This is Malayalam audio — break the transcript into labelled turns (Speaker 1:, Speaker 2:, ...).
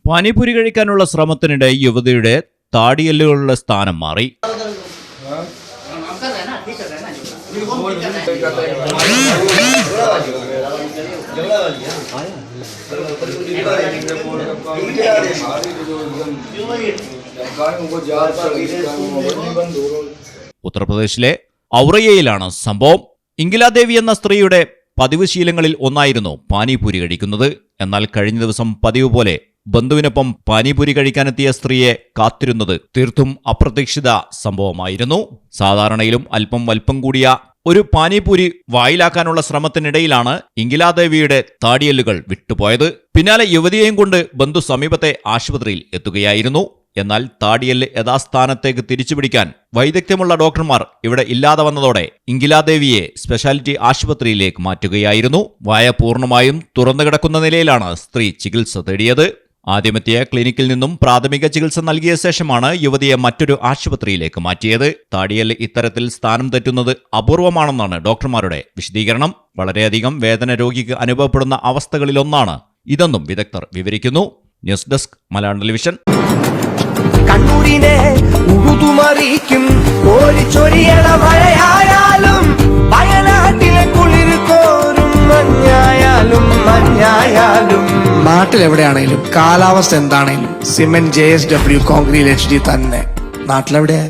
Speaker 1: പാനിപൂരി കഴിക്കാനുള്ള ശ്രമത്തിനിടെ യുവതിയുടെ താടിയെല്ലുകളുടെ സ്ഥാനം മാറി. ഉത്തർപ്രദേശിലെ ഔറയ്യയിലാണ് സംഭവം. ഇംഗിലാദേവി എന്ന സ്ത്രീയുടെ പതിവ് ശീലങ്ങളിൽ ഒന്നായിരുന്നു പാനിപൂരി കഴിക്കുന്നത്. എന്നാൽ കഴിഞ്ഞ ദിവസം പതിവ് പോലെ ബന്ധുവിനൊപ്പം പാനിപൂരി കഴിക്കാനെത്തിയ സ്ത്രീയെ കാത്തിരുന്നത് തീർത്തും അപ്രതീക്ഷിത സംഭവമായിരുന്നു. സാധാരണയിലും അല്പം വലിപ്പം കൂടിയ ഒരു പാനിപൂരി വായിലാക്കാനുള്ള ശ്രമത്തിനിടയിലാണ് ഇംഗിലാദേവിയുടെ താടിയെല്ലുകൾ വിട്ടുപോയത്. പിന്നാലെ യുവതിയെയും കൊണ്ട് ബന്ധു സമീപത്തെ ആശുപത്രിയിൽ എത്തുകയായിരുന്നു. എന്നാൽ താടിയെല്ല് യഥാസ്ഥാനത്തേക്ക് തിരിച്ചുപിടിക്കാൻ വൈദഗ്ധ്യമുള്ള ഡോക്ടർമാർ ഇവിടെ ഇല്ലാതെ വന്നതോടെ ഇംഗിലാദേവിയെ സ്പെഷ്യാലിറ്റി ആശുപത്രിയിലേക്ക് മാറ്റുകയായിരുന്നു. വായ പൂർണ്ണമായും തുറന്നു കിടക്കുന്ന നിലയിലാണ് സ്ത്രീ ചികിത്സ തേടിയത്. ആദ്യമെത്തിയ ക്ലിനിക്കിൽ നിന്നും പ്രാഥമിക ചികിത്സ നൽകിയ ശേഷമാണ് യുവതിയെ മറ്റൊരു ആശുപത്രിയിലേക്ക് മാറ്റിയത്. താടിയെല്ല് ഇത്തരത്തിൽ സ്ഥാനം തെറ്റുന്നത് അപൂർവമാണെന്നാണ് ഡോക്ടർമാരുടെ വിശദീകരണം. വളരെയധികം വേദന രോഗിക്ക് അനുഭവപ്പെടുന്ന അവസ്ഥകളിലൊന്നാണ് ഇതെന്നും വിദഗ്ധർ വിവരിക്കുന്നു. News desk Malayalam television.
Speaker 2: കണ്ണൂരിനെ ഉഴുതുമറിക്കും കോരിച്ചൊരിയണ മഴയായാലും വയനാട്ടിലെ കുളിർ കോരും മഞ്ഞായാലും നാട്ടിലെവിടെയാണേലും കാലാവസ്ഥ എന്താണേലും സിമെന്റ് JSW കോൺക്രീറ്റ് HD തന്നെ. നാട്ടിലെവിടെ